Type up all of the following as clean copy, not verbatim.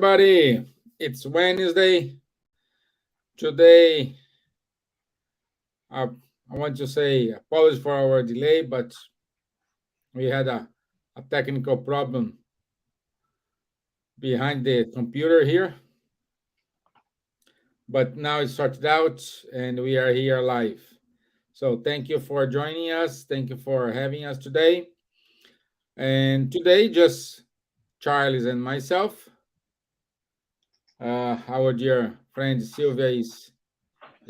everybody. It's Wednesday. Today, I want to say apologies for our delay, but we had a technical problem behind the computer here. But now it's sorted out and we are here live. So thank you for joining us. Thank you for having us today. And today, just Charles and myself. Our dear friend Silvia is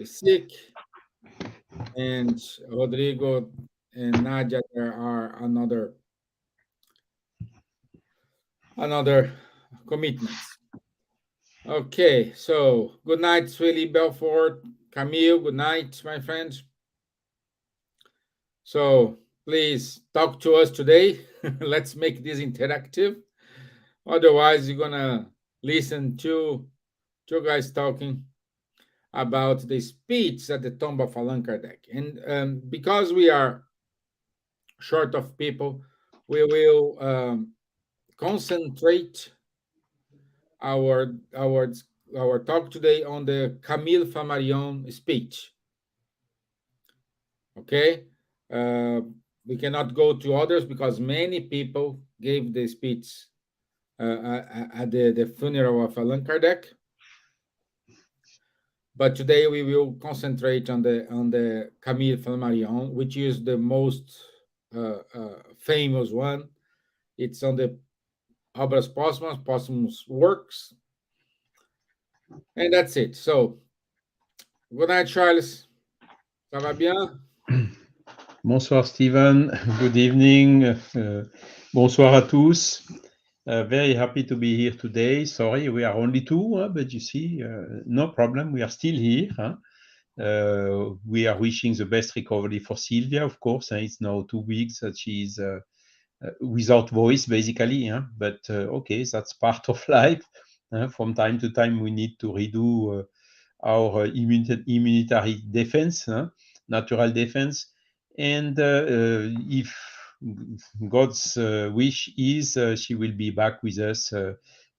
sick, and Rodrigo and Nadja there are another commitments. Okay, so good night, Swilly, Belfort, Camille. Good night, my friends. So please talk to us today. Let's make this interactive. Otherwise, you're gonna listen to two guys talking about the speech at the tomb of Allan Kardec. And because we are short of people, we will concentrate our talk today on the Camille Flammarion speech. Okay, we cannot go to others because many people gave the speech at the funeral of Allan Kardec. But today we will concentrate on the Camille Flammarion, which is the most famous one. It's on the Obras Póstumas, posthumous works, and that's it. So, good night, Charles. Ça va bien? Bonsoir, Stevan. Good evening. Bonsoir à tous. Very happy to be here today. Sorry, we are only two, but you see, no problem. We are still here. We are wishing the best recovery for Silvia, of course. It's now 2 weeks that she's without voice, basically. But okay, that's part of life. From time to time, we need to redo our immunitary defense, natural defense. And if God's wish is she will be back with us,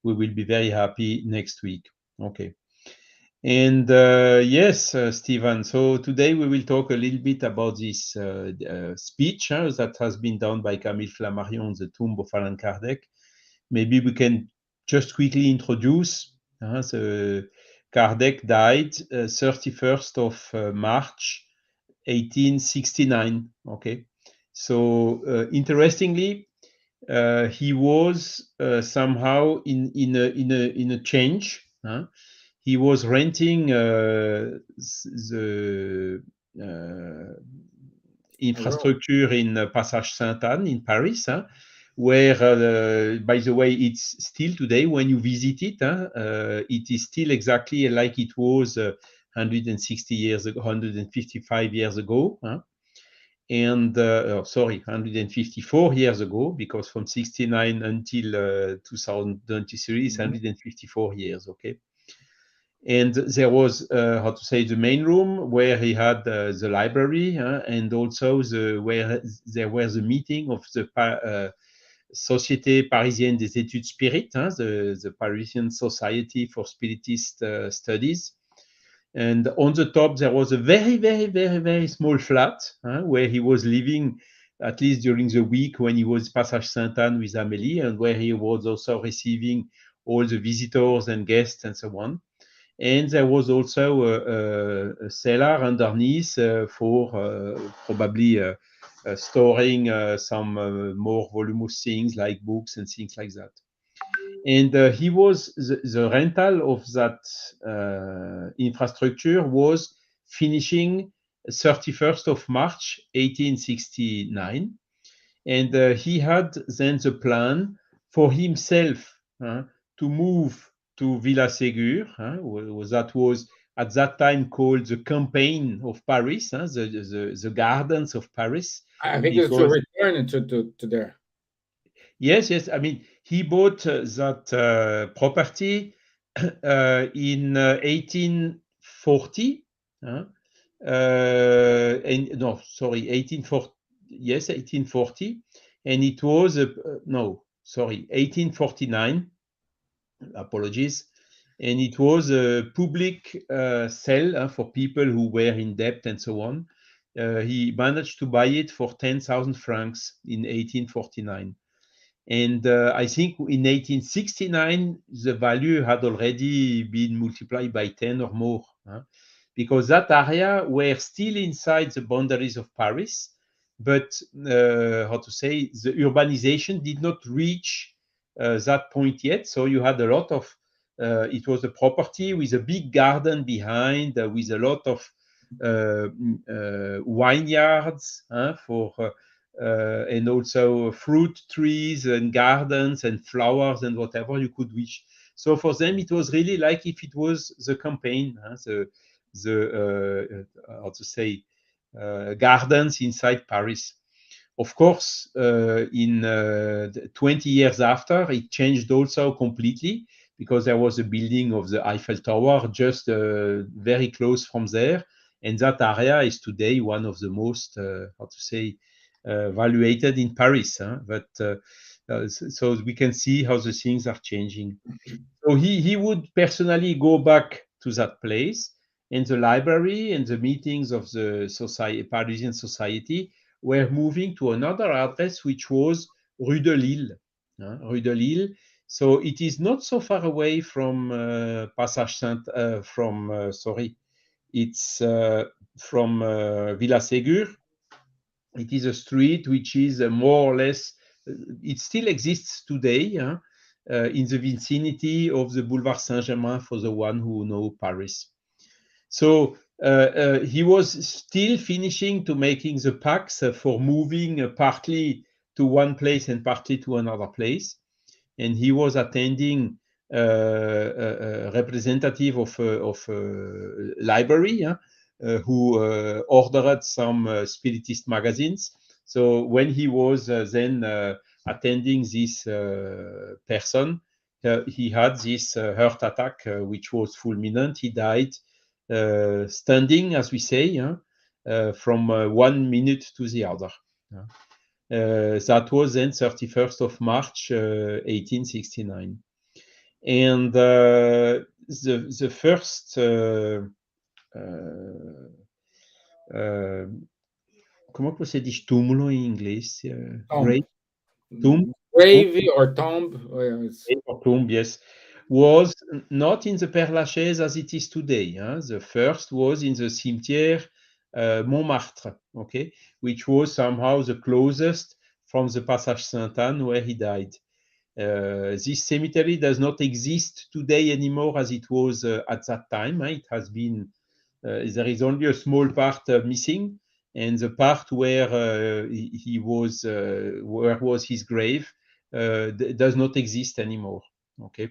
we will be very happy next week. Okay. And yes, Stevan, so today we will talk a little bit about this speech that has been done by Camille Flammarion on the tomb of Allan Kardec. Maybe we can just quickly introduce the Kardec died 31st of March 1869. Okay, so interestingly, he was somehow in a change. He was renting the infrastructure in Passage Sainte-Anne in Paris, where, by the way, it's still today when you visit it, it is still exactly like it was 160 years ago, 155 years ago, and sorry, 154 years ago, because from 69 until 2023 is 154 years. Okay. And there was, how to say, the main room where he had the library, and also where there was a meeting of the Société Parisienne des Études Spirites, the Parisian Society for Spiritist Studies. And on the top, there was a very, very, very, very small flat where he was living, at least during the week when he was Passage Sainte-Anne with Amélie, and where he was also receiving all the visitors and guests and so on. And there was also a cellar underneath for probably storing some more voluminous things like books and things like that. And he was the rental of that infrastructure was finishing 31st of March 1869, and he had then the plan for himself to move to Villa Ségur, that was at that time called the Campaign of Paris, the Gardens of Paris. I think it's to return to there. Yes. I mean, he bought that property in 1840. And no, sorry, 1840. Yes, 1840, and it was 1849. Apologies. And it was a public sale for people who were in debt and so on. He managed to buy it for 10,000 francs in 1849. And I think in 1869, the value had already been multiplied by 10 or more, because that area were still inside the boundaries of Paris, but how to say, the urbanization did not reach that point yet. So you had a lot of, it was a property with a big garden behind, with a lot of vineyards for and also fruit trees and gardens and flowers and whatever you could wish. So for them, it was really like if it was the campaign, how to say, gardens inside Paris. Of course, in 20 years after, it changed also completely because there was a building of the Eiffel Tower just very close from there. And that area is today one of the most, how to say, valuated in Paris. But so we can see how the things are changing. So he would personally go back to that place, and the library and the meetings of the society, Parisian society were moving to another address, which was Rue de Lille. Rue de Lille. So it is not so far away from Passage Saint, sorry, it's from Villa Ségur. It is a street which is more or less, it still exists today in the vicinity of the Boulevard Saint-Germain for the one who know Paris. So he was still finishing to making the packs for moving partly to one place and partly to another place. And he was attending a representative of a library who ordered some spiritist magazines. So when he was then attending this person, he had this heart attack, which was fulminant. He died standing, as we say, from 1 minute to the other. That was then 31st of March, 1869. And the first como que você diz túmulo em inglês? Tomb. Tomb, Grave or tomb. or tomb, yes, was not in the Père Lachaise as it is today. The first was in the cimetière Montmartre, okay, which was somehow the closest from the Passage Sainte-Anne where he died. This cemetery does not exist today anymore as it was at that time. It has been, there is only a small part missing, and the part where he was, where was his grave, does not exist anymore. Okay,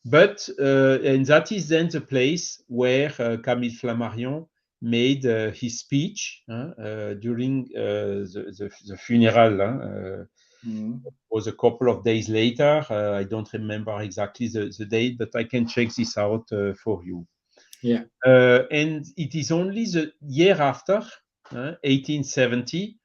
but and that is then the place where Camille Flammarion made his speech during the funeral. Was a couple of days later. I don't remember exactly the date, but I can check this out for you. Yeah. And it is only the year after, 1870,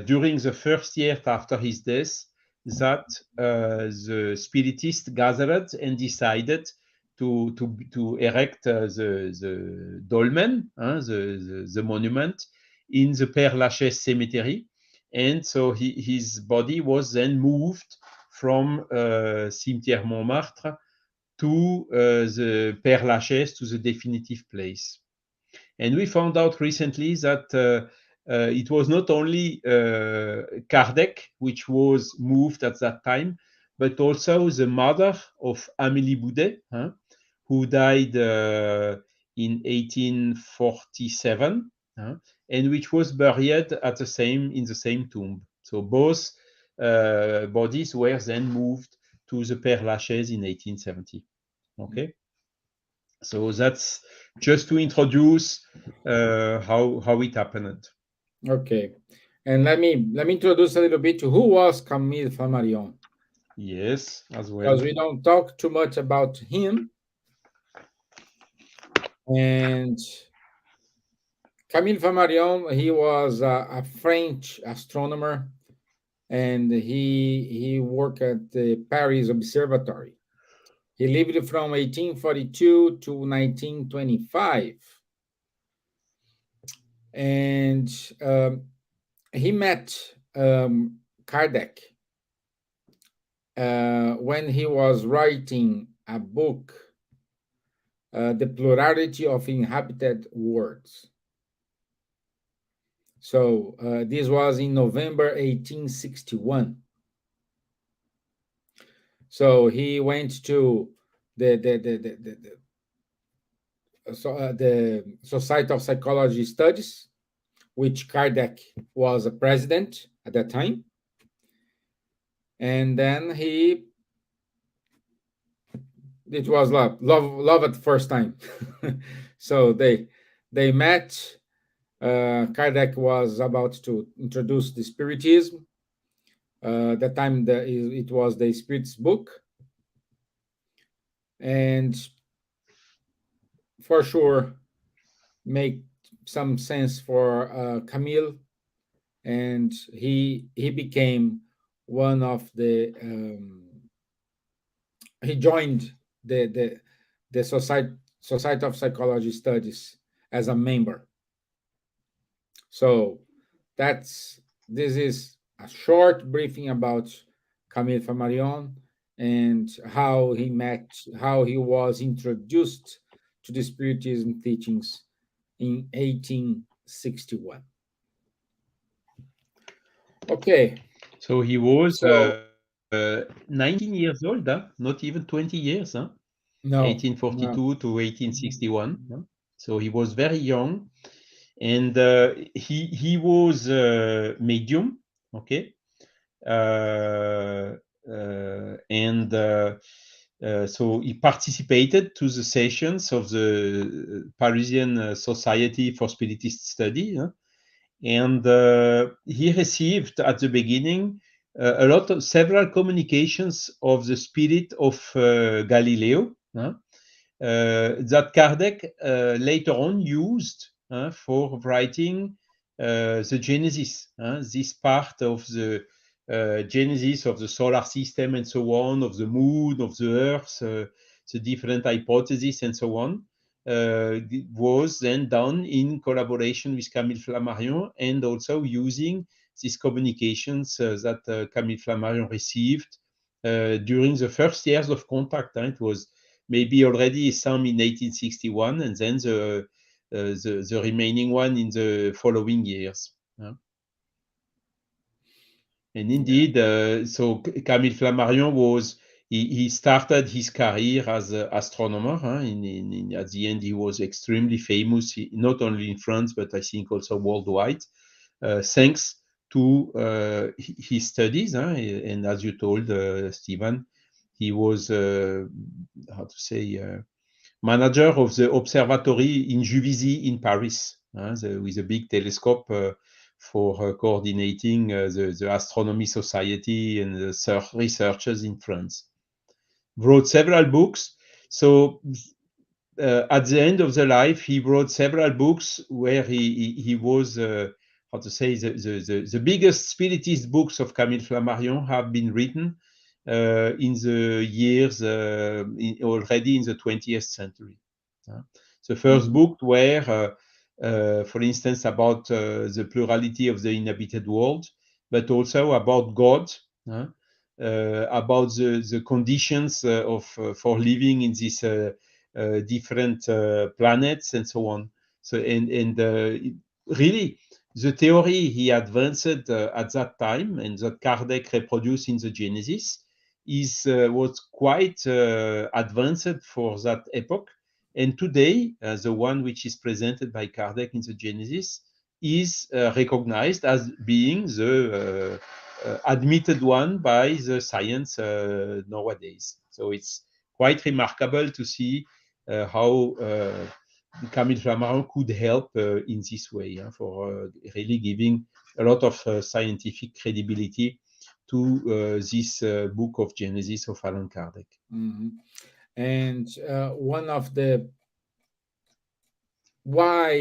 during the first year after his death, that the Spiritists gathered and decided to erect the dolmen, the monument, in the Père Lachaise cemetery. And so his body was then moved from Cimetière Montmartre to the Père Lachaise, to the definitive place. And we found out recently that it was not only Kardec which was moved at that time, but also the mother of Amélie Boudet, who died in 1847, and which was buried at in the same tomb. So both bodies were then moved to the Père Lachaise in 1870. Okay, so that's just to introduce how it happened. Okay, and let me introduce a little bit to who was Camille Flammarion. Yes, as well. Because we don't talk too much about him. And Camille Flammarion, he was a French astronomer, and he worked at the Paris Observatory. He lived from 1842 to 1925. And he met Kardec when he was writing a book, The Plurality of Inhabited Worlds. So this was in November 1861. So he went to the Society of Psychology Studies, which Kardec was a president at that time. And then it was love at first time. So they met. Kardec was about to introduce the Spiritism. That time it was the Spirit's book, and for sure make some sense for Camille, and he became one of the he joined the Society of Psychology Studies as a member. So this is a short briefing about Camille Flammarion and how he was introduced to the Spiritism teachings in 1861. Okay, So he was so 19 years old, huh? Not even 20 years, huh? no, 1842 to 1861. Huh? So he was very young, and he was medium, okay, and so he participated to the sessions of the Parisian Society for Spiritist Study, huh? And he received at the beginning several communications of the spirit of Galileo, huh? That Kardec later on used for writing the Genesis, this part of the Genesis of the solar system and so on, of the moon, of the earth, the different hypotheses and so on, was then done in collaboration with Camille Flammarion, and also using these communications that Camille Flammarion received during the first years of contact. It was maybe already some in 1861, and then the remaining one in the following years. And indeed, so Camille Flammarion he started his career as an astronomer. At the end, he was extremely famous, not only in France, but I think also worldwide, thanks to his studies. And as you told, Stevan, he was, how to say, manager of the observatory in Juvisy in Paris, with a big telescope for coordinating the Astronomy Society and the researchers in France. Wrote several books. So at the end of the life, he wrote several books where he was, how to say, the biggest spiritist books of Camille Flammarion have been written in the years already in the 20th century. The first book were, for instance, about the plurality of the inhabited world, but also about God, about the conditions for living in these different planets and so on. So and really, the theory he advanced at that time and that Kardec reproduced in the Genesis was quite advanced for that epoch. And today, the one which is presented by Kardec in the Genesis is recognized as being the admitted one by the science nowadays. So it's quite remarkable to see how Camille Flammarion could help in this way, for really giving a lot of scientific credibility to this book of Genesis of Allan Kardec. Mm-hmm. And one of the why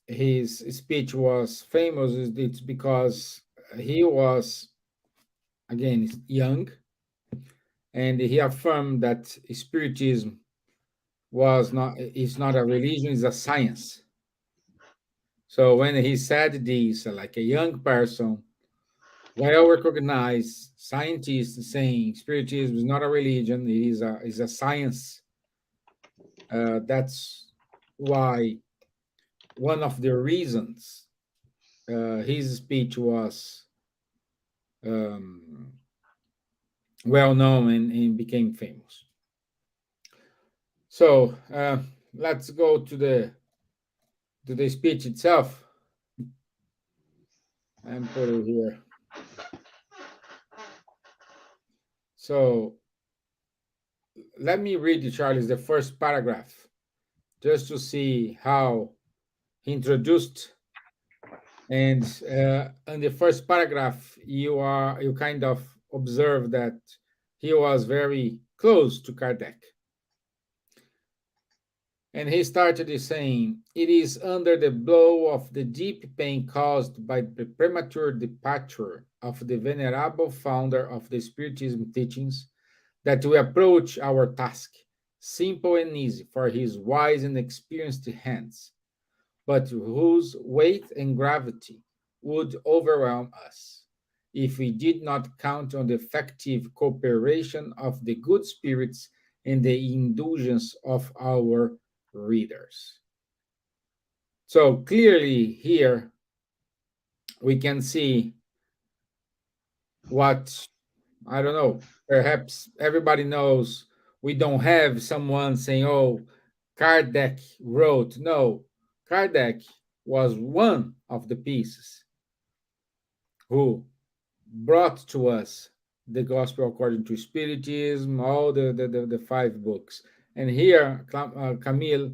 his speech was famous is it's because he was again young and he affirmed that Spiritism is not a religion, it's a science. So when he said this, like a young person, well recognized scientist saying Spiritism is not a religion, it is a science. That's why one of the reasons his speech was um, well known and became famous. So let's go to the speech itself and put it here. So let me read you, Charles, the first paragraph, just to see how he introduced. And in the first paragraph, you kind of observe that he was very close to Kardec. And he started saying, it is under the blow of the deep pain caused by the premature departure of the venerable founder of the Spiritism teachings that we approach our task, simple and easy for his wise and experienced hands, but whose weight and gravity would overwhelm us if we did not count on the effective cooperation of the good spirits and the indulgence of our readers. So clearly here we can see what, I don't know, perhaps everybody knows. We don't have someone saying, oh, Kardec wrote. No, Kardec was one of the pieces who brought to us the Gospel according to Spiritism, all the five books. And here, Camille,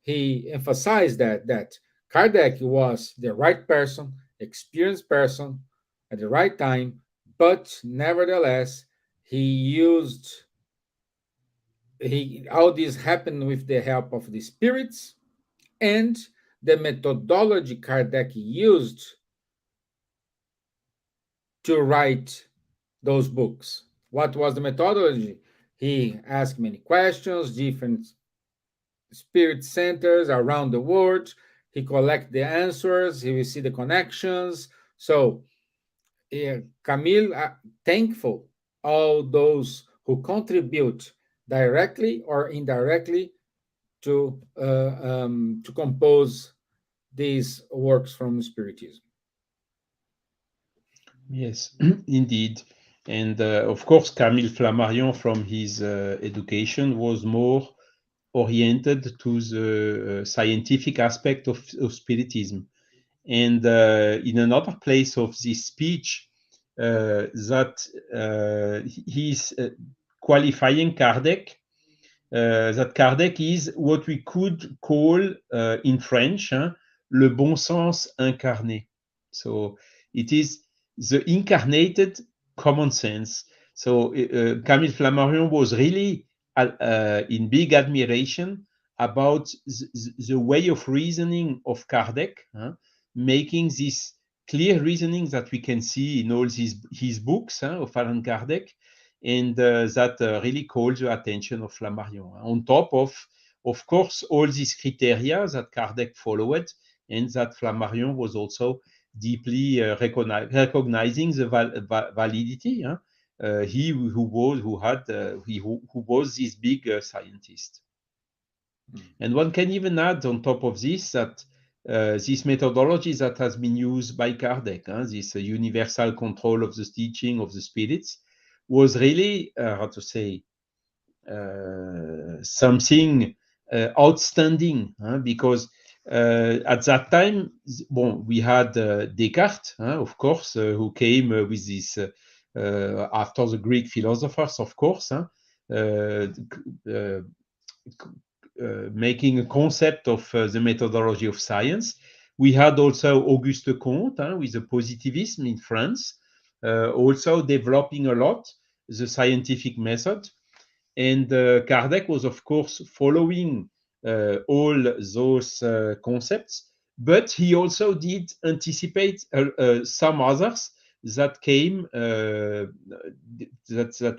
he emphasized that Kardec was the right person, experienced person at the right time, but nevertheless, all this happened with the help of the spirits and the methodology Kardec used to write those books. What was the methodology? He asked many questions, different spirit centers around the world. He collect the answers. He will see the connections. So Camille, thankful all those who contribute directly or indirectly to compose these works from Spiritism. Yes, indeed. And of course, Camille Flammarion, from his education, was more oriented to the scientific aspect of Spiritism. And in another place of this speech, that he's qualifying Kardec, that Kardec is what we could call in French, le bon sens incarné. So it is the incarnated common sense. So Camille Flammarion was really in big admiration about the way of reasoning of Kardec, making this clear reasoning that we can see in all his books of Allan Kardec, and that really calls the attention of Flammarion. On top of course, all these criteria that Kardec followed, and that Flammarion was also deeply recognizing the validity. He who was this big scientist. And one can even add on top of this that this methodology that has been used by Kardec, this universal control of the teaching of the spirits, was really, how to say, something outstanding, because at that time, we had Descartes, of course, who came with this after the Greek philosophers, of course, making a concept of the methodology of science. We had also Auguste Comte with the positivism in France, also developing a lot the scientific method. And Kardec was, of course, following all those concepts, but he also did anticipate some others that came that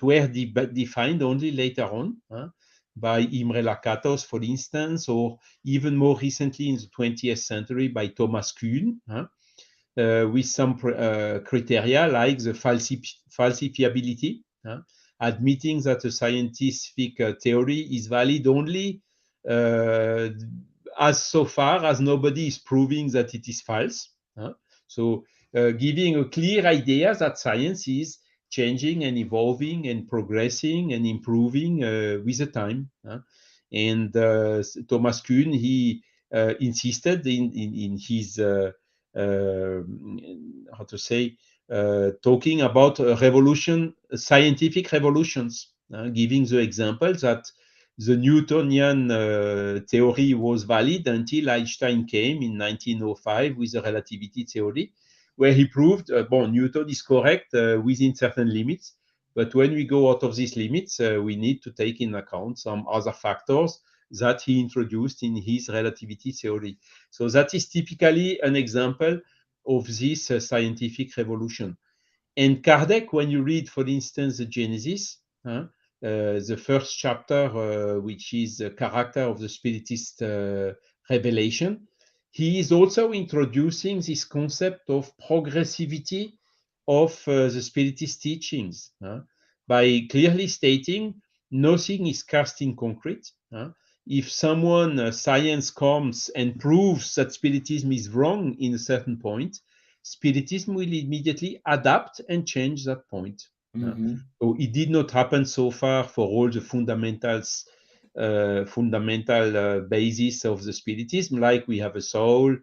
were defined only later on by Imre Lakatos, for instance, or even more recently in the 20th century by Thomas Kuhn, with some criteria like the falsifiability, admitting that a scientific theory is valid only as so far as nobody is proving that it is false. So giving a clear idea that science is changing and evolving and progressing and improving with the time. And Thomas Kuhn, he insisted in his how to say talking about scientific revolutions, giving the example that the Newtonian theory was valid until Einstein came in 1905 with the relativity theory, where he proved Newton is correct within certain limits, but when we go out of these limits, we need to take in account some other factors that he introduced in his relativity theory. So that is typically an example of this scientific revolution. And Kardec, when you read, for instance, the Genesis, the first chapter, which is the character of the Spiritist revelation, he is also introducing this concept of progressivity of the Spiritist teachings by clearly stating nothing is cast in concrete. If someone, science comes and proves that Spiritism is wrong in a certain point, Spiritism will immediately adapt and change that point. Mm-hmm. So it did not happen so far for all the fundamental basis of the Spiritism, like we have a soul,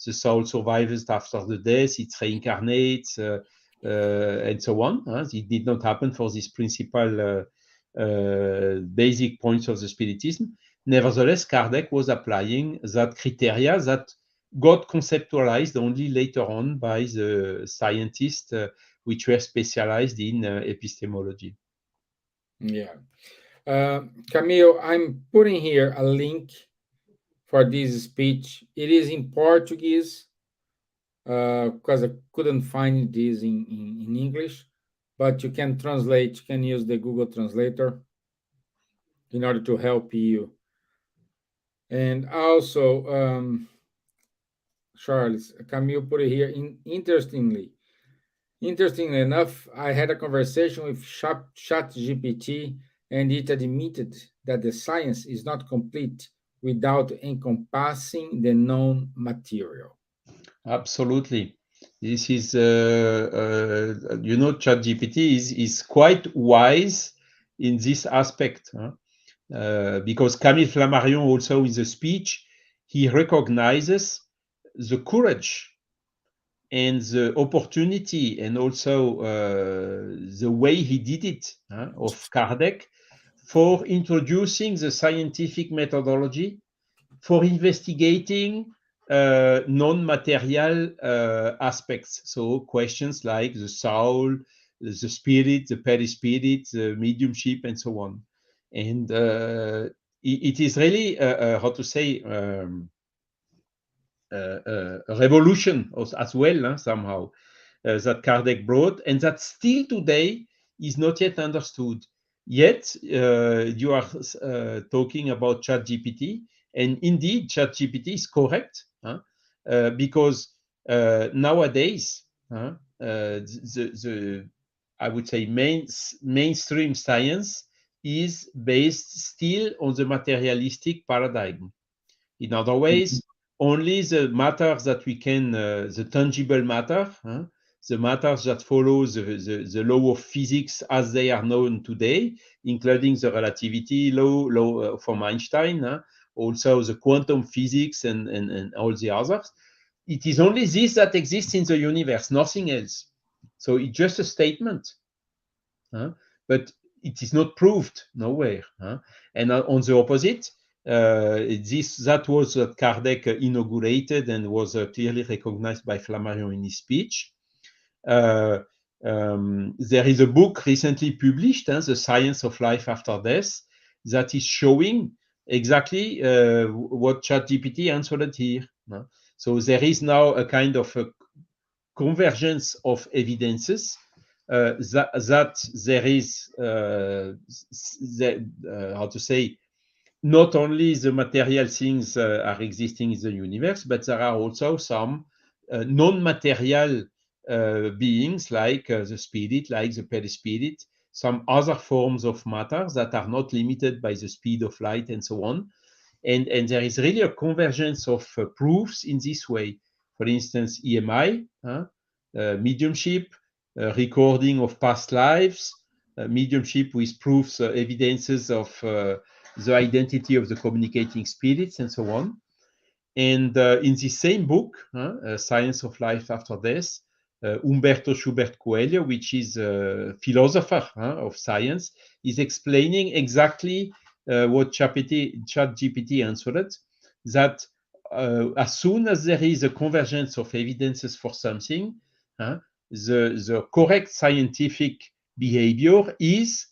the soul survives after the death, it reincarnates, and so on. It did not happen for these principal basic points of the Spiritism. Nevertheless, Kardec was applying that criteria that got conceptualized only later on by the scientists which were specialized in epistemology. Yeah. Camille, I'm putting here a link for this speech. It is in Portuguese because I couldn't find this in English, but you can translate, you can use the Google Translator in order to help you. And also, Charles, Camille put it here. Interestingly enough, I had a conversation with ChatGPT, and it admitted that the science is not complete without encompassing the known material. Absolutely. This is, ChatGPT is quite wise in this aspect, because Camille Flammarion also in the speech, he recognizes the courage and the opportunity and also the way he did it of Kardec for introducing the scientific methodology for investigating non-material aspects. So questions like the soul, the spirit, the perispirit, the mediumship, and so on. And it is really, how to say, a revolution as well, somehow, that Kardec brought, and that still today is not yet understood. Yet, you are talking about ChatGPT, and indeed, ChatGPT is correct, because nowadays, the I would say mainstream science is based still on the materialistic paradigm. In other ways, only the matter that we can, the tangible matter, the matters that follow the law of physics as they are known today, including the relativity law from Einstein, also the quantum physics and all the others. It is only this that exists in the universe, nothing else. So it's just a statement, but it is not proved nowhere. And on the opposite, that was what Kardec inaugurated and was clearly recognized by Flammarion in his speech. There is a book recently published, The Science of Life After Death, that is showing exactly what ChatGPT answered here. So there is now a kind of convergence of evidences, that there is, how to say, not only the material things are existing in the universe, but there are also some non-material beings like the spirit, like the perispirit, some other forms of matter that are not limited by the speed of light and so on. And there is really a convergence of proofs in this way. For instance, EMI, mediumship, recording of past lives, mediumship with proofs, evidences of the identity of the communicating spirits, and so on. And in the same book, Science of Life After Death, Umberto Schubert Coelho, which is a philosopher of science, is explaining exactly what ChatGPT answered, that as soon as there is a convergence of evidences for something, the correct scientific behavior is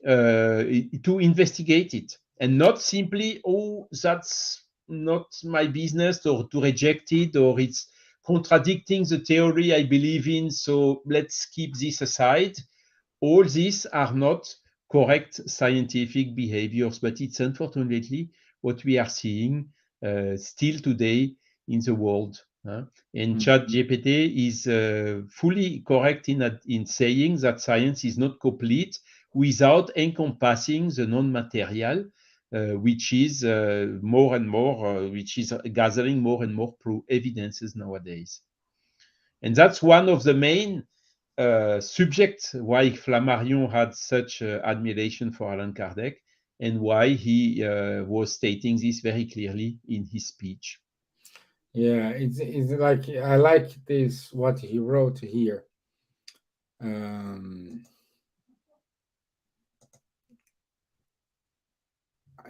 to investigate it, and not simply, oh, that's not my business, or to reject it, or it's contradicting the theory I believe in, so let's keep this aside. All these are not correct scientific behaviors, but it's unfortunately what we are seeing still today in the world. And ChatGPT is fully correct in saying that science is not complete without encompassing the non-material, which is more and more, which is gathering more and more evidences nowadays. And that's one of the main subjects why Flammarion had such admiration for Allan Kardec, and why he was stating this very clearly in his speech. Yeah, it's like I like this what he wrote here.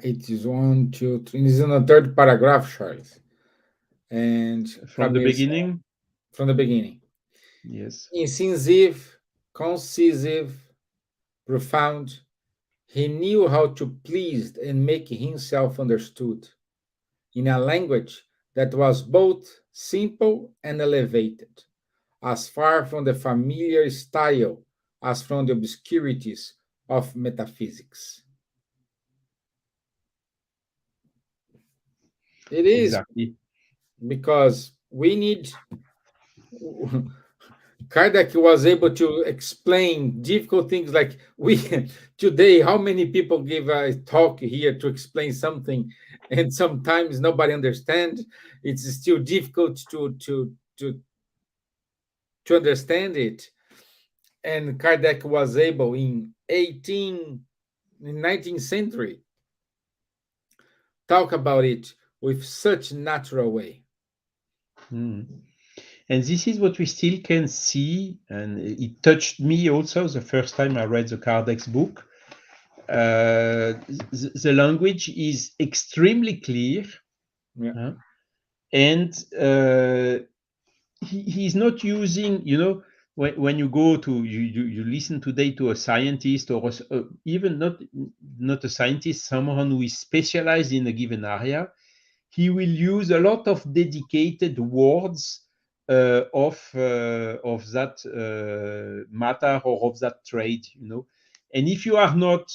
It is one, two, three. It's in the third paragraph, Charles. And From the beginning? From the beginning. Yes. Incisive, concisive, profound. He knew how to please and make himself understood in a language that was both simple and elevated, as far from the familiar style as from the obscurities of metaphysics. It is exactly, because we need. Kardec was able to explain difficult things like we today. How many people give a talk here to explain something, and sometimes nobody understands. It's still difficult to understand it. And Kardec was able in 19th century talk about it with such natural way. And this is what we still can see, and it touched me also the first time I read the Kardec's book. The language is extremely clear, and he's not using, when you go to you listen today to a scientist, or even not a scientist, someone who is specialized in a given area, he will use a lot of dedicated words of that matter, or of that trade, and if you are not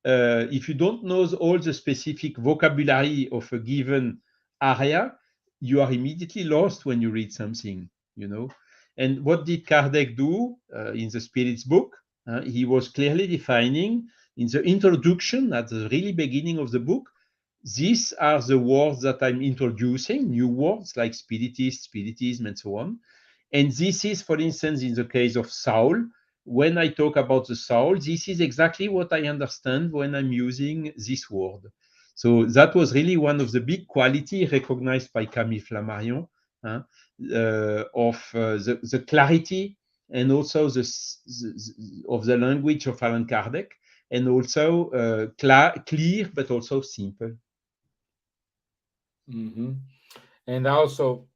if you don't know all the specific vocabulary of a given area, you are immediately lost when you read something, And what did Kardec do in the Spirit's book? He was clearly defining in the introduction, at the really beginning of the book, these are the words that I'm introducing, new words like spiritist, spiritism, and so on. And this is, for instance, in the case of soul, when I talk about the soul, this is exactly what I understand when I'm using this word. So that was really one of the big quality recognized by Camille Flammarion, of the clarity, and also of the language of Allan Kardec, and also clear, but also simple. And also,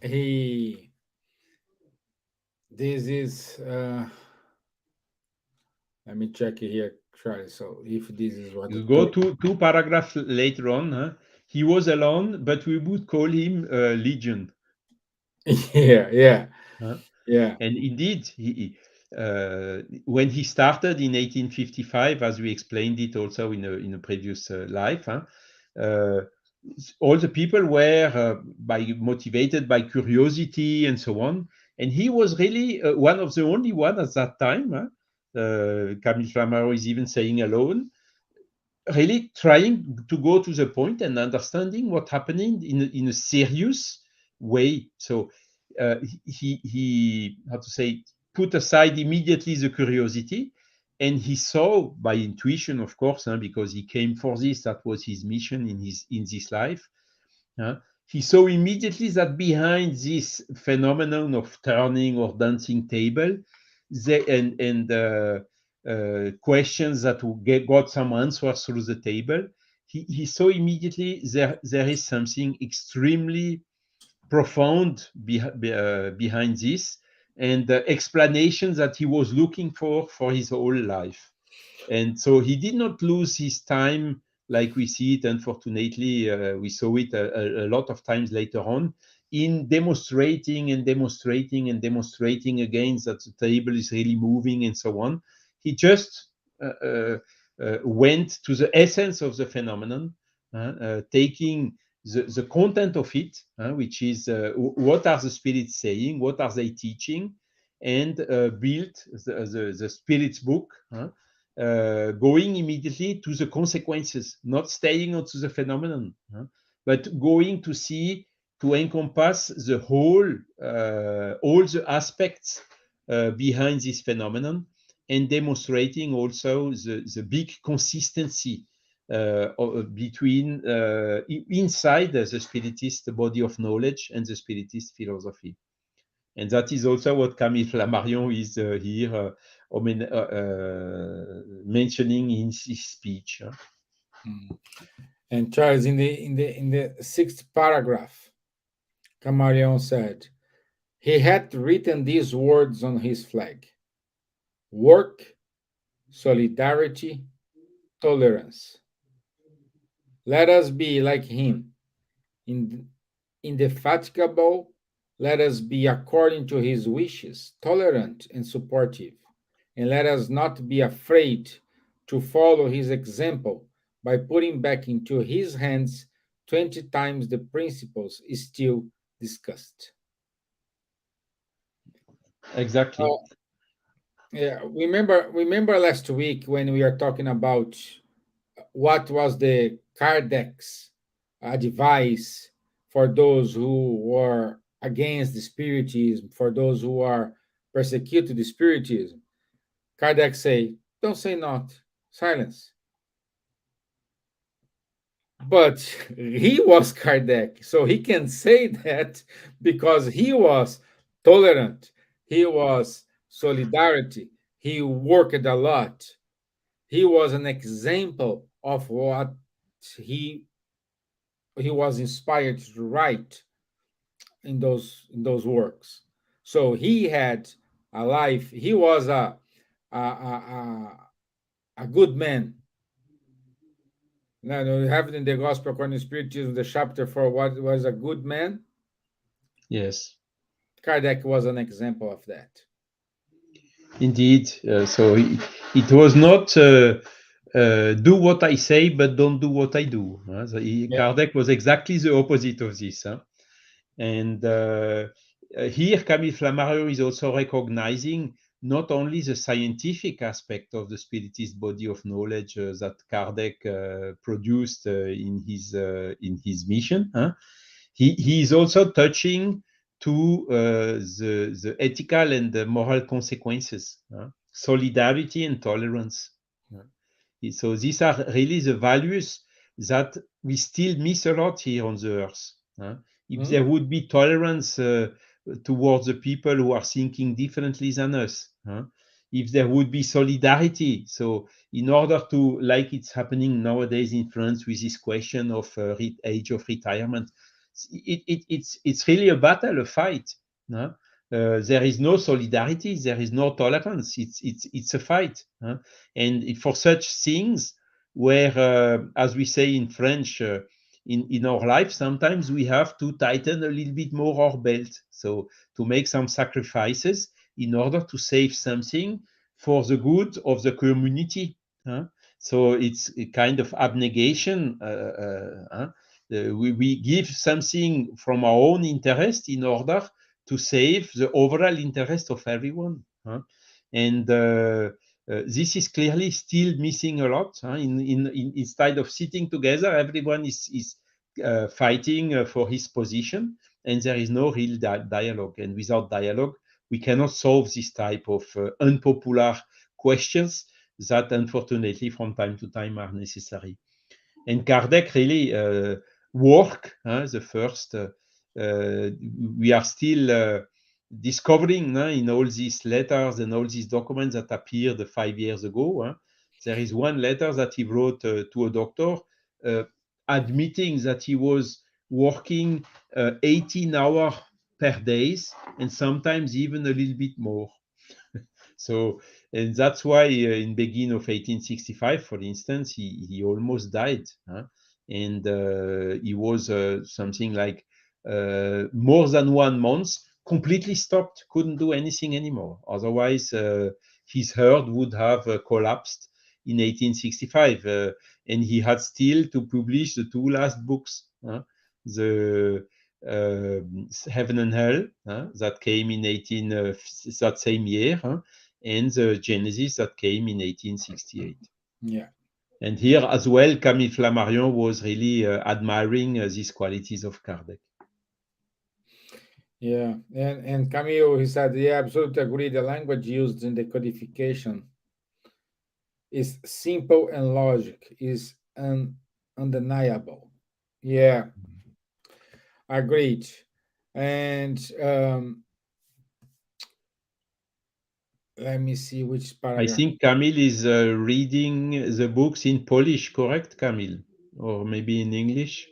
this is, let me check it here, Charlie. So if this is what you go to two paragraphs later on, he was alone, but we would call him Legion. Yeah. Yeah. And indeed, when he started in 1855, as we explained it also in a previous life, all the people were motivated by curiosity and so on. And he was really one of the only one at that time. Camille Flammarion is even saying alone, really trying to go to the point and understanding what's happening in a serious way. So he how to say, put aside immediately the curiosity, and he saw by intuition, of course, because he came for this. That was his mission in this life. He saw immediately that behind this phenomenon of turning or dancing table, questions that got some answers through the table, he saw immediately there is something extremely profound behind this, and the explanation that he was looking for his whole life. And so he did not lose his time like we see it. Unfortunately, we saw it a lot of times later on in demonstrating and demonstrating and demonstrating again that the table is really moving and so on. He just went to the essence of the phenomenon, taking the content of it, which is what are the spirits saying, what are they teaching, and built the spirits book, going immediately to the consequences, not staying onto the phenomenon, but going to see, to encompass the whole, all the aspects behind this phenomenon, and demonstrating also the big consistency between inside the spiritist body of knowledge and the spiritist philosophy. And that is also what Camille Flammarion is here mentioning in his speech. And Charles, in the sixth paragraph, Camarion said, he had written these words on his flag: work, solidarity, tolerance. Let us be like him, indefatigable. Let us be according to his wishes, tolerant and supportive. And let us not be afraid to follow his example by putting back into his hands 20 times the principles still discussed. Exactly. Yeah, remember last week when we are talking about what was the Kardec's advice for those who were against the Spiritism, for those who are persecuted the Spiritism. Kardec say, don't say not, silence. But he was Kardec, so he can say that because he was tolerant, he was solidarity, he worked a lot, he was an example of what he he was inspired to write in those works. So he had a life. He was a good man. Now you have it in the Gospel according to Spiritism, the chapter for what was a good man. Yes, Kardec was an example of that. indeed. So it was not do what I say, but don't do what I do. So Yeah. Kardec was exactly the opposite of this. And here, Camille Flammarion is also recognizing not only the scientific aspect of the spiritist body of knowledge that Kardec produced in his mission. He is also touching to the ethical and the moral consequences, solidarity and tolerance. So these are really the values that we still miss a lot here on the earth. If there would be tolerance towards the people who are thinking differently than us, if there would be solidarity, so in order to, like it's happening nowadays in France with this question of age of retirement, it's really a battle, a fight. There is no solidarity, there is no tolerance. It's a fight, and for such things, where, as we say in French, in our life, sometimes we have to tighten a little bit more our belt. So to make some sacrifices in order to save something for the good of the community. So it's a kind of abnegation. We give something from our own interest in order to save the overall interest of everyone. And this is clearly still missing a lot. Instead of sitting together, everyone is fighting for his position, and there is no real dialogue. And without dialogue, we cannot solve this type of unpopular questions that, unfortunately, from time to time are necessary. And Kardec really work the first. We are still discovering in all these letters and all these documents that appeared 5 years ago. There is one letter that he wrote to a doctor admitting that he was working 18 hours per day and sometimes even a little bit more. So, and that's why in beginning of 1865, for instance, he almost died. And he was something like more than 1 month, completely stopped, couldn't do anything anymore. Otherwise, his heart would have collapsed in 1865. And he had still to publish the 2 last books, the Heaven and Hell, that came in that same year, and the Genesis that came in 1868. Yeah. And here as well, Camille Flammarion was really admiring these qualities of Kardec. Yeah, and Camille, he said, yeah, absolutely agree. The language used in the codification is simple and logic is undeniable. Yeah, agreed. And let me see which I paragraph. think Camille is reading the books in Polish, correct, Camille? Or maybe in English?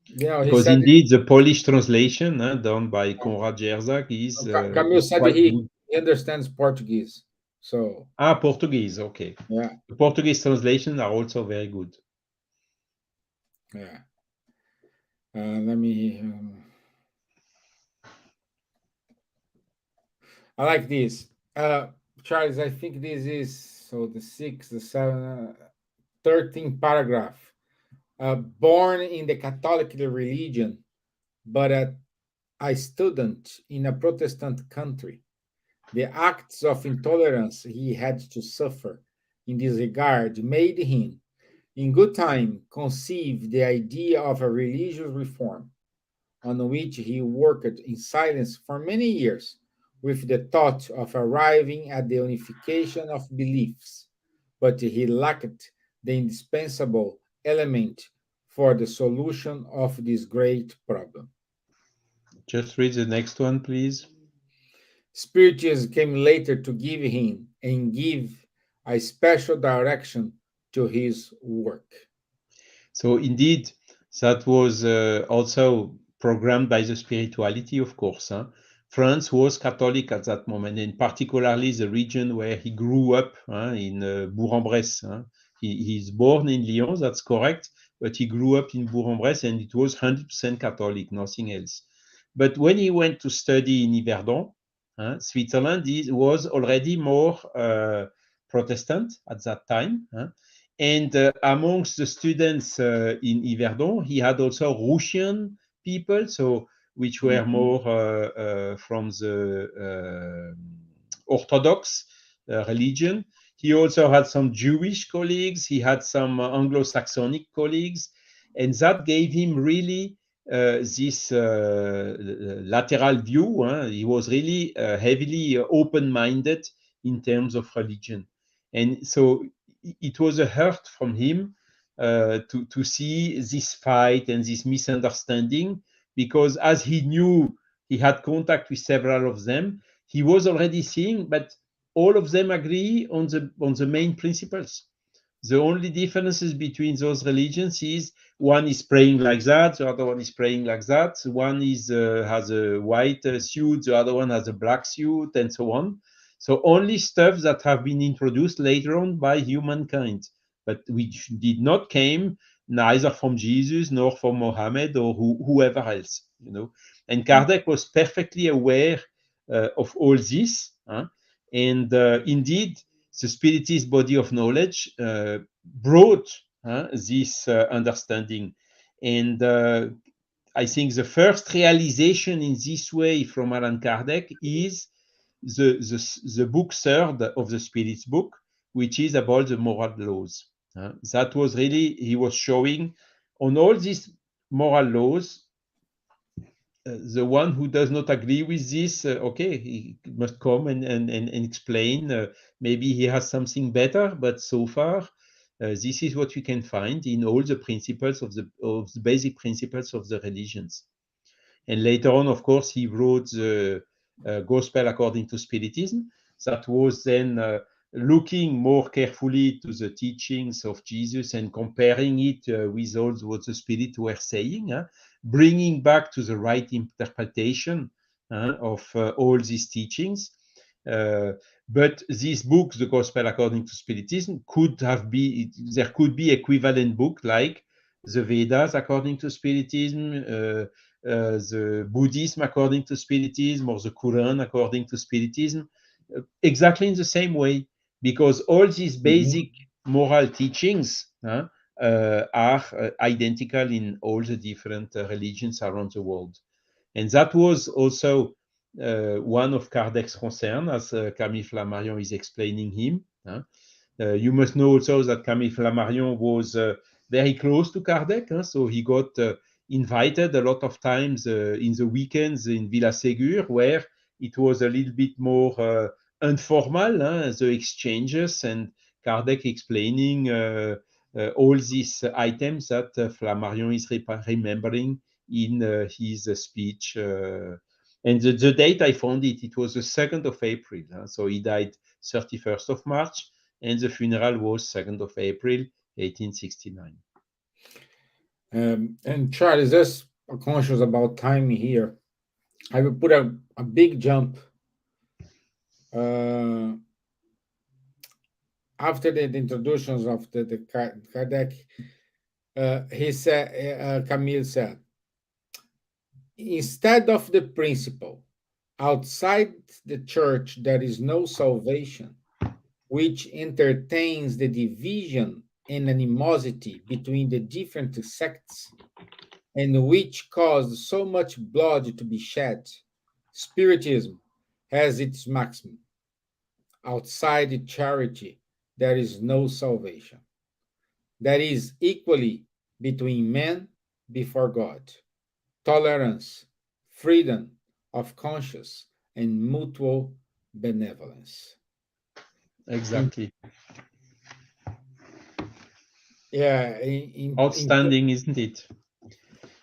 Yeah, he Because said indeed, the Polish translation done by Konrad Jerzak Camille is said quite good. he understands Portuguese. So Portuguese, okay. yeah, The Portuguese translations are also very good. yeah. Let me. I like this. Charles, I think this is so the 6th, the 7th, 13th paragraph. Born in the Catholic religion, but a student in a Protestant country, the acts of intolerance he had to suffer in this regard made him, in good time, conceive the idea of a religious reform, on which he worked in silence for many years, with the thought of arriving at the unification of beliefs, but he lacked the indispensable element for the solution of this great problem. Just read the next one, please. Spiritism came later to give him and give a special direction to his work. So indeed, that was also programmed by the spirituality, of course. France was Catholic at that moment, and particularly the region where he grew up in Bourg-en-Bresse. He's born in Lyon, that's correct, but he grew up in Bourg-en-Bresse, and it was 100% Catholic, nothing else. But when he went to study in Yverdon, Switzerland was already more Protestant at that time. And amongst the students in Yverdon, he had also Russian people, so which were more from the Orthodox religion. He also had some Jewish colleagues. He had some Anglo-Saxonic colleagues, and that gave him really this lateral view. He was really heavily open-minded in terms of religion, and so it was a hurt from him to see this fight and this misunderstanding, because as he knew he had contact with several of them, he was already seeing, but all of them agree on the main principles. The only differences between those religions is one is praying like that, the other one is praying like that. One is has a white suit, the other one has a black suit, and so on. So only stuff that have been introduced later on by humankind, but which did not came neither from Jesus nor from Mohammed or whoever else, you know. And Kardec was perfectly aware of all this, and indeed, the Spiritist body of knowledge brought this understanding. And I think the first realization in this way from Allan Kardec is the book third of the Spirit's book, which is about the moral laws. That was really, he was showing on all these moral laws, the one who does not agree with this, okay, he must come and explain. Maybe he has something better, but so far, this is what we can find in all the principles of the basic principles of the religions. And later on, of course, he wrote the Gospel according to Spiritism. That was then looking more carefully to the teachings of Jesus and comparing it with all what the Spirit were saying, bringing back to the right interpretation of all these teachings. But this book, the Gospel according to Spiritism, there could be equivalent book like the Vedas according to Spiritism, the Buddhism according to Spiritism, or the Quran according to Spiritism, exactly in the same way, because all these basic moral teachings are identical in all the different religions around the world. And that was also one of Kardec's concerns, as Camille Flammarion is explaining him. You must know also that Camille Flammarion was very close to Kardec, so he got invited a lot of times in the weekends in Villa Ségur, where it was a little bit more informal, the exchanges, and Kardec explaining all these items that Flammarion is remembering in his speech. And the date I found it was the 2nd of April. So he died 31st of March, and the funeral was 2nd of April, 1869. And Charles, just conscious about time here, I will put a big jump. After the introductions of the Kardec, he said, Camille said, instead of the principle, outside the church there is no salvation, which entertains the division and animosity between the different sects, and which caused so much blood to be shed, Spiritism has its maxim. Outside charity, there is no salvation. That is equally between men before God. Tolerance, freedom of conscience, and mutual benevolence. Exactly. Yeah, Outstanding, isn't it?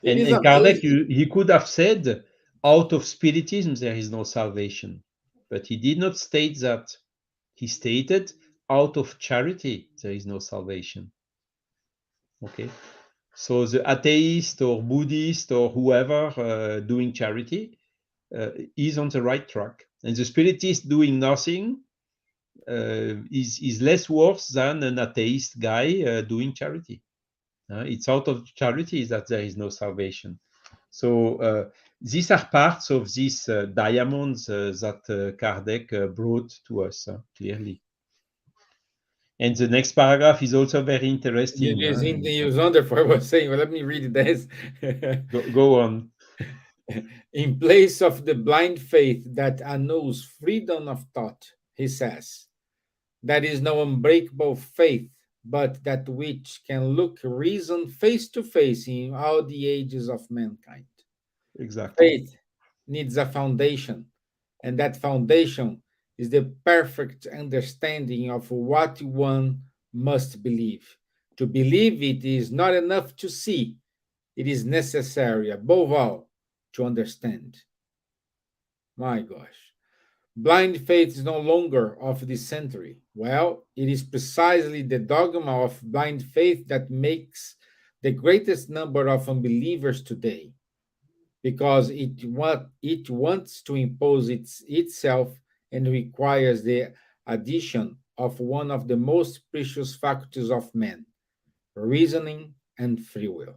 it is And Kardec, amazing. he could have said, out of Spiritism there is no salvation. But he did not state that. He stated, out of charity there is no salvation. Okay? So the atheist or Buddhist or whoever doing charity is on the right track. And the Spiritist doing nothing is less worse than an atheist guy doing charity. It's out of charity that there is no salvation. So these are parts of these diamonds that Kardec brought to us, clearly. And the next paragraph is also very interesting. It is wonderful. I was saying, well, let me read this. Go on. In place of the blind faith that annuls freedom of thought, he says, there is no unbreakable faith, but that which can look reason face to face in all the ages of mankind. Exactly. Faith needs a foundation, and that foundation is the perfect understanding of what one must believe. To believe it is not enough to see, it is necessary, above all, to understand. My gosh. Blind faith is no longer of this century. Well, it is precisely the dogma of blind faith that makes the greatest number of unbelievers today, because it wants to impose itself and requires the addition of one of the most precious faculties of man, reasoning and free will.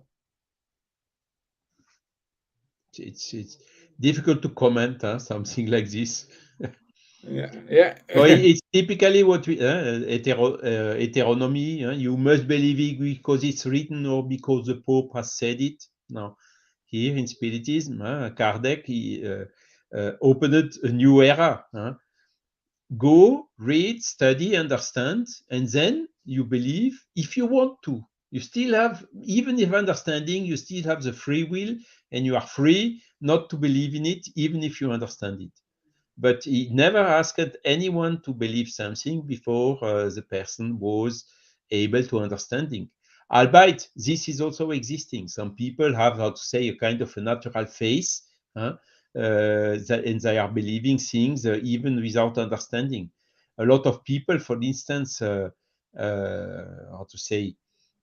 It's difficult to comment something like this. Yeah, yeah. So it's typically what we heteronomy. You must believe it because it's written or because the Pope has said it. Now, here in Spiritism, Kardec he, opened a new era. Go, read, study, understand, and then you believe if you want to. You still have, even if understanding, you still have the free will, and you are free not to believe in it, even if you understand it. But he never asked anyone to believe something before the person was able to understanding. Albeit, this is also existing. Some people have, how to say, a kind of a natural faith, and they are believing things even without understanding. A lot of people, for instance, how to say,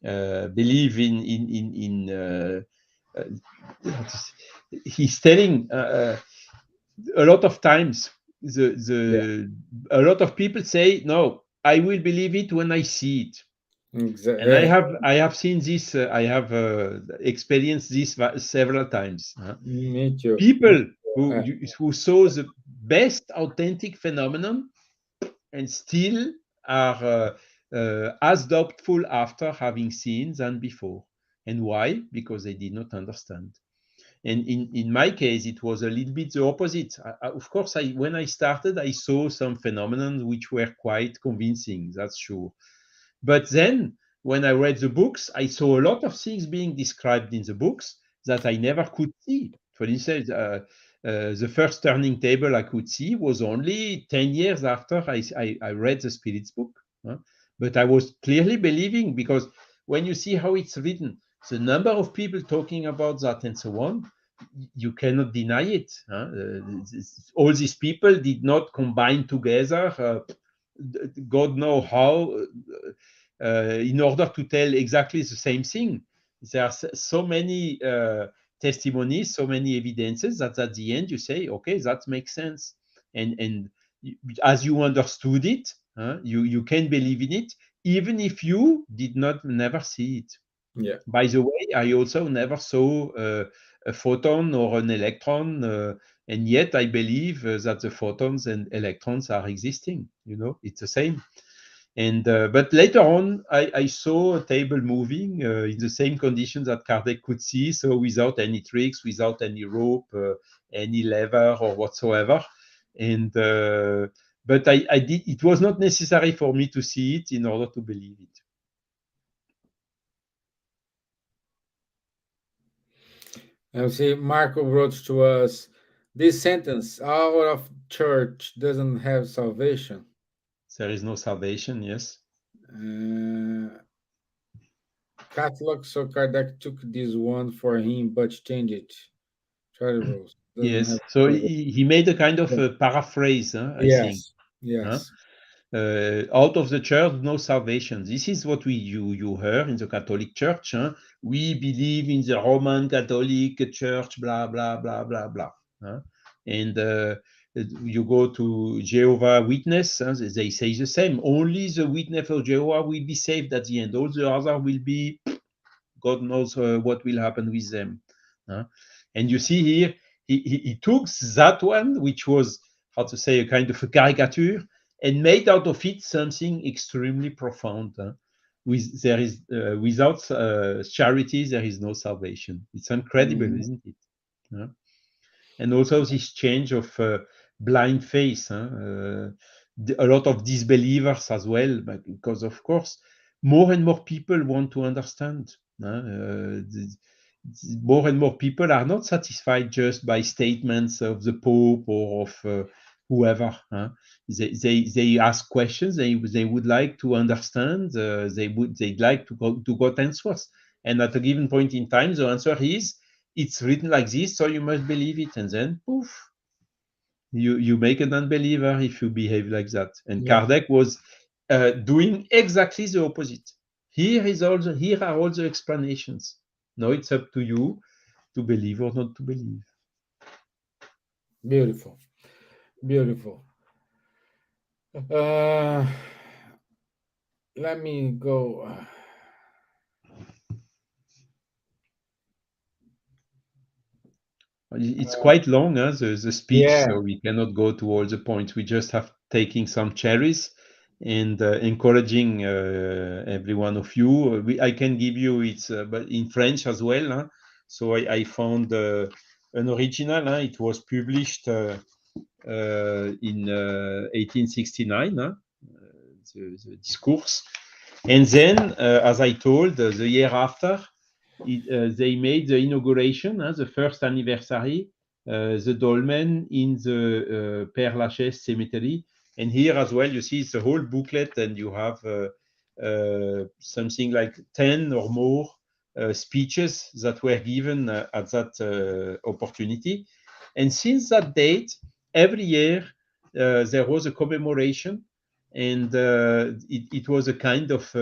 believe he's telling a lot of times Yeah, a lot of people say no, I will believe it when I see it. And exactly. I have seen this, I have experienced this several times. Me too. Me People too. who saw the best authentic phenomenon and still are as doubtful after having seen than before. And why? Because they did not understand. And in my case, it was a little bit the opposite. Of course, when I started, I saw some phenomena which were quite convincing, that's true. But then, when I read the books, I saw a lot of things being described in the books that I never could see. For instance, the first turning table I could see was only 10 years after I read the Spirit's book. But I was clearly believing because when you see how it's written, the number of people talking about that and so on, you cannot deny it. All these people did not combine together. God know how, in order to tell exactly the same thing. There are so many testimonies, so many evidences that at the end you say, okay, that makes sense. And as you understood it, you can believe in it, even if you did not never see it. Yeah, By the way, I also never saw a photon or an electron, and yet I believe that the photons and electrons are existing. It's the same. And but later on, I saw a table moving in the same conditions that Kardec could see, so without any tricks, without any rope, any lever or whatsoever. And but I did. It was not necessary for me to see it in order to believe it. and see, Marco wrote to us this sentence: "Our of church doesn't have salvation." There is no salvation. Yes. Uh, Catholic, so Kardec took this one for him, but changed it. Charlie Rose doesn't Yes. have So salvation. he made a kind of a paraphrase, I think. Yes, Huh? yes. Out of the church, no salvation. This is what you heard in the Catholic Church. We believe in the Roman Catholic Church, blah blah blah blah blah. And you go to Jehovah Witness, they say the same. Only the witness of Jehovah will be saved at the end. All the other will be, God knows what will happen with them. Uh, and you see here, he took that one, which was, how to say, a kind of a caricature, and made out of it something extremely profound. Without charity, there is no salvation. It's incredible, Mhm. isn't it? Uh, and also this change of blind faith. A lot of disbelievers as well, but because of course more and more people want to understand. More and more people are not satisfied just by statements of the Pope or of whoever. They ask questions. They would like to understand. They'd like to got answers. And at a given point in time, the answer is it's written like this, so you must believe it. And then poof, you make an unbeliever if you behave like that. And Yeah, Kardec was doing exactly the opposite. Here are all the explanations. Now it's up to you to believe or not to believe. beautiful, beautiful. Uh, Let me go. It's quite long, the speech, Yeah, so we cannot go to all the points. We just have taking some cherries and encouraging every one of you. I can give you it's but in French as well. So I found an original. It was published in 1869. The discourse. And then, as I told, the year after, they made the inauguration, the first anniversary, the dolmen in the Père Lachaise cemetery. And here as well, you see it's a whole booklet, and you have something like 10 or more speeches that were given at that opportunity. And since that date, every year there was a commemoration, and it was a kind of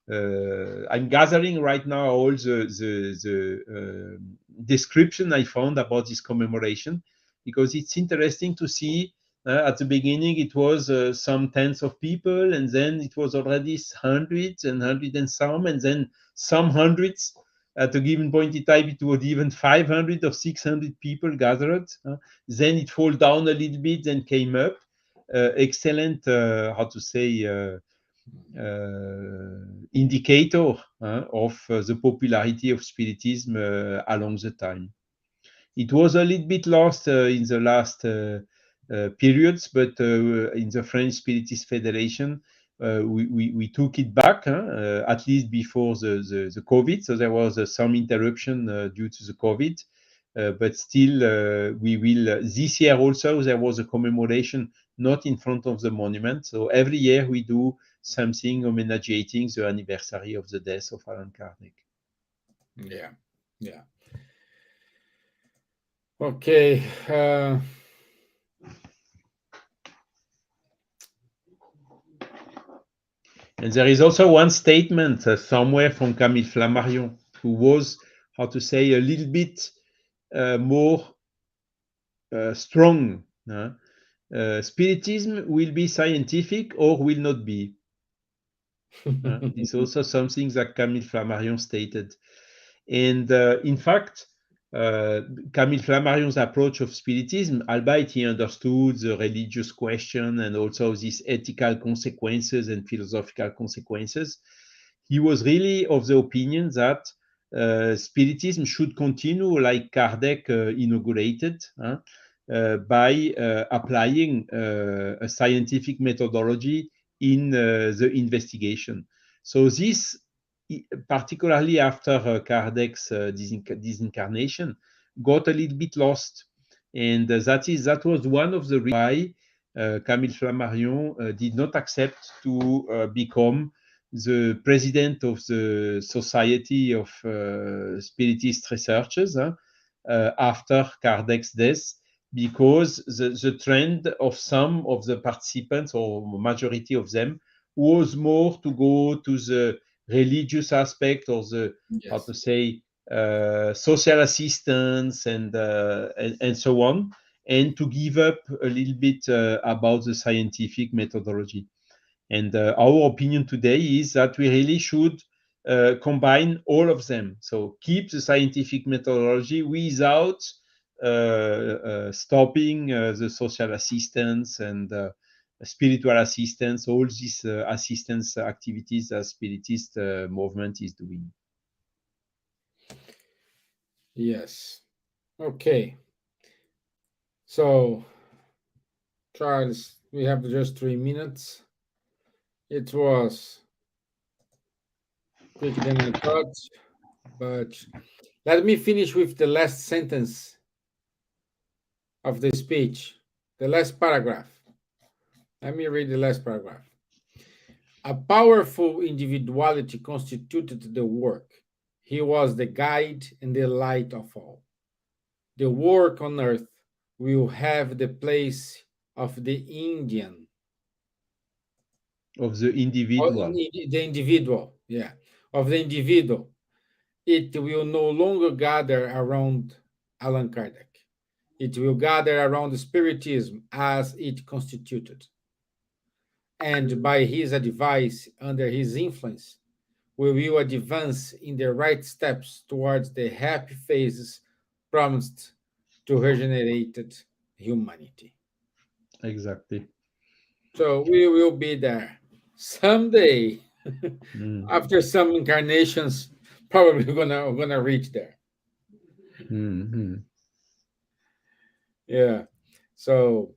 I'm gathering right now all the description I found about this commemoration, because it's interesting to see. At the beginning, it was some tens of people, and then it was already hundreds and hundred and some, and then some hundreds. At a given point in time, it was even 500 or 600 people gathered. Then it fall down a little bit, then came up. Excellent, how to say, indicator of the popularity of Spiritism along the time. It was a little bit lost in the last periods, but in the French Spiritist Federation, we took it back, at least before the COVID. So there was some interruption due to the COVID. But still, we will. This year also, there was a commemoration not in front of the monument. So every year we do something homenageating the anniversary of the death of Allan Kardec. yeah, yeah. Okay. And there is also one statement somewhere from Camille Flammarion, who was, how to say, a little bit more strong. Spiritism will be scientific or will not be. This is also something that Camille Flammarion stated. And in fact, Camille Flammarion's approach of Spiritism, albeit he understood the religious question and also these ethical consequences and philosophical consequences, he was really of the opinion that Spiritism should continue like Kardec inaugurated, by applying a scientific methodology in the investigation. So this, particularly after Kardec's disincarnation, got a little bit lost. And that was one of the reasons why Camille Flammarion did not accept to become the president of the Society of Spiritist Researchers after Kardec's death, because the trend of some of the participants, or majority of them, was more to go to the religious aspect, or the, how Yes. to say, social assistance and so on, and to give up a little bit about the scientific methodology. And our opinion today is that we really should combine all of them. So keep the scientific methodology without stopping the social assistance and spiritual assistance, all these assistance activities that Spiritist movement is doing. Yes. Okay. So, Charles, we have just 3 minutes. It was quicker than I thought, but let me finish with the last sentence of the speech, the last paragraph. Let me read the last paragraph. A powerful individuality constituted the work. He was the guide and the light of all. The work on earth will have the place of the Indian, Of the or individual. the individual, yeah, of the individual. It will no longer gather around Allan Kardec. It will gather around Spiritism as it constituted. And by his advice, under his influence, we will advance in the right steps towards the happy phases promised to regenerated humanity. Exactly. So we will be there someday. Mm, After some incarnations, probably gonna reach there. mm. Yeah. So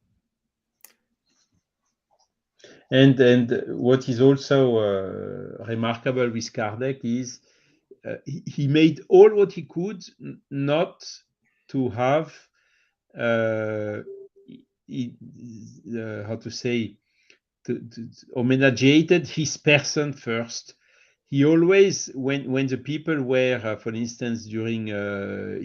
And what is also remarkable with Kardec is he made all what he could not to have uh, how to say to homenageated his person first. He always, when the people were, for instance, during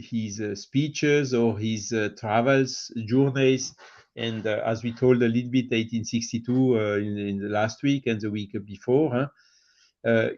his speeches or his travels, journeys, and as we told a little bit, 1862 in the last week and the week before, huh?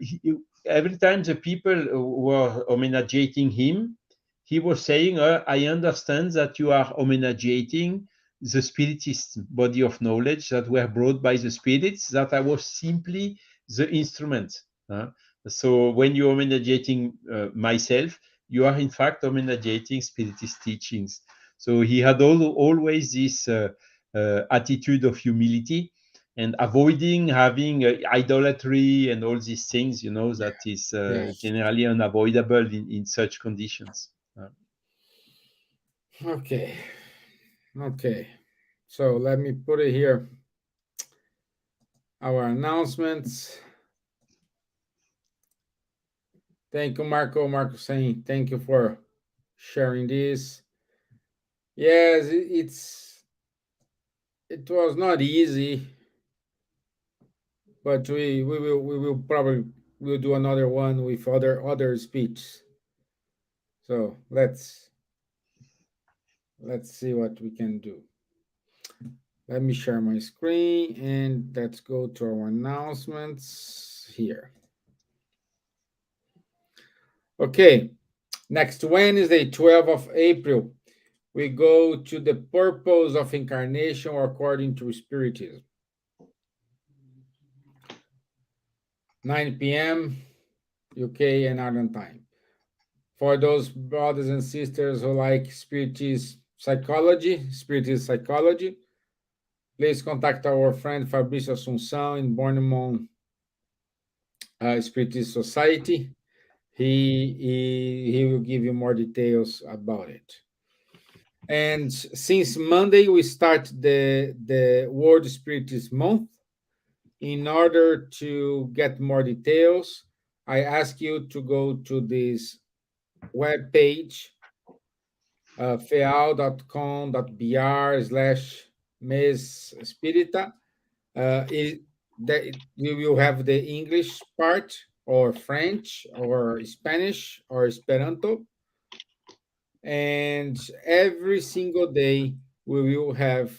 Every time the people were homenageating him, he was saying, I understand that you are homenageating the spiritist body of knowledge that were brought by the spirits, that I was simply the instrument. uh. So when you're homenageating myself, you are in fact homenageating spiritist teachings. So he had always this attitude of humility and avoiding having idolatry and all these things, that is yes. generally unavoidable in such conditions. Okay. Okay. So let me put it here. Our announcements. Thank you, Marco. Marco saying thank you for sharing this. Yes, it was not easy, but we will probably we'll do another one with other speeches. So let's see what we can do. Let me share my screen and let's go to our announcements here. Okay, next Wednesday, 12th of April, we go to the purpose of incarnation according to Spiritism. 9 p.m. UK and Ireland time. For those brothers and sisters who like Spiritist psychology, please contact our friend Fabrício Assunção in Bournemouth Spiritist Society. He will give you more details about it. And since Monday, we start the World Spiritist Month. In order to get more details, I ask you to go to this web page, feal.com.br/mes spirita. You will have the English part, or French, or Spanish, or Esperanto. And every single day, we will have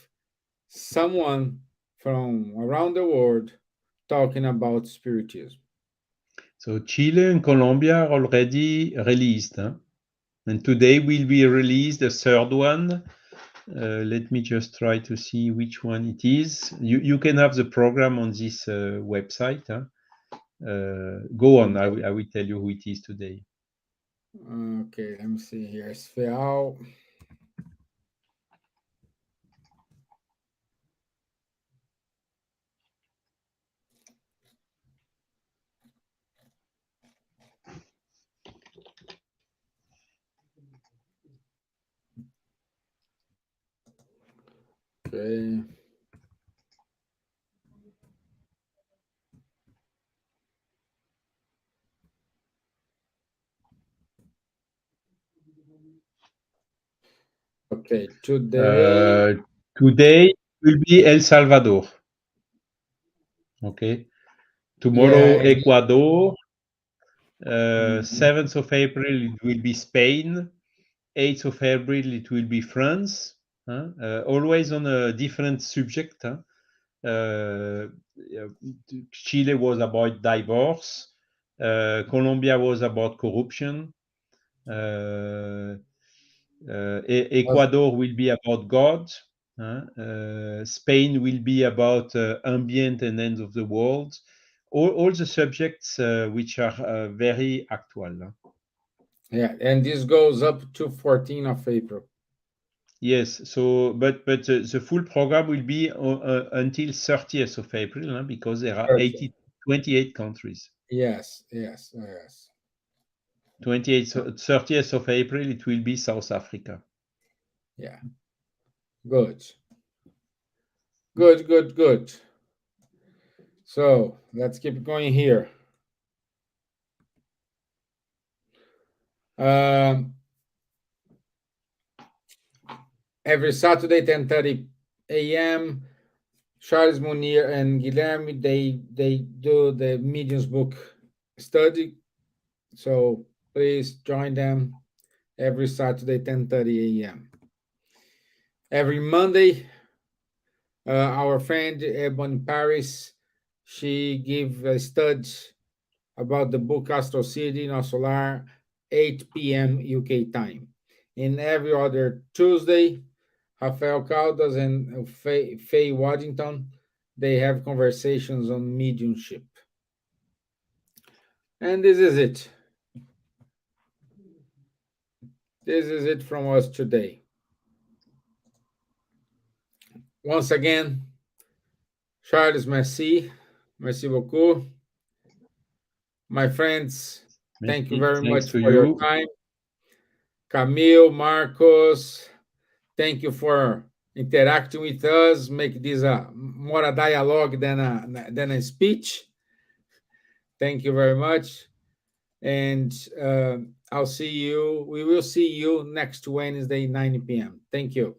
someone from around the world talking about Spiritism. So Chile and Colombia are already released, huh? And today will be released the third one. Let me just try to see which one it is. You can have the program on this website, huh? Go on, I will tell you who it is today. Okay, let me see here. Sveal. Okay. Okay, today. Today will be El Salvador. Okay. Yeah, Tomorrow, and Ecuador. mhm. 7th of April, it will be Spain. 8th of April, it will be France. Always on a different subject. Uh, Chile was about divorce. Colombia was about corruption. Ecuador will be about God. Spain will be about ambient and end of the world. All the subjects which are very actual. Yeah, and this goes up to 14th of April. Yes. So, but the full program will be until 30th of April, because there are 28 countries. Yes, yes, yes. 30th of April, it will be South Africa. Yeah. Good. Good, good, good. So let's keep going here. Um, every Saturday, 10:30 a.m., Charles Munir and Guilherme, they do the Mediums book study. So please join them every Saturday, 10:30 a.m. Every Monday, our friend Ebon in Paris, she give a study about the book Astro City no Solar, 8 p.m. UK time. And every other Tuesday, Rafael Caldas and Faye Waddington, they have conversations on mediumship. And this is it. This is it from us today. Once again, Charles, merci. Merci beaucoup. My friends, thank you very Thanks much to for your you. time. Camille, Marcos, thank you for interacting with us. Make this more a dialogue than a speech. Thank you very much. And I'll see you. We will see you next Wednesday, 9 p.m. Thank you.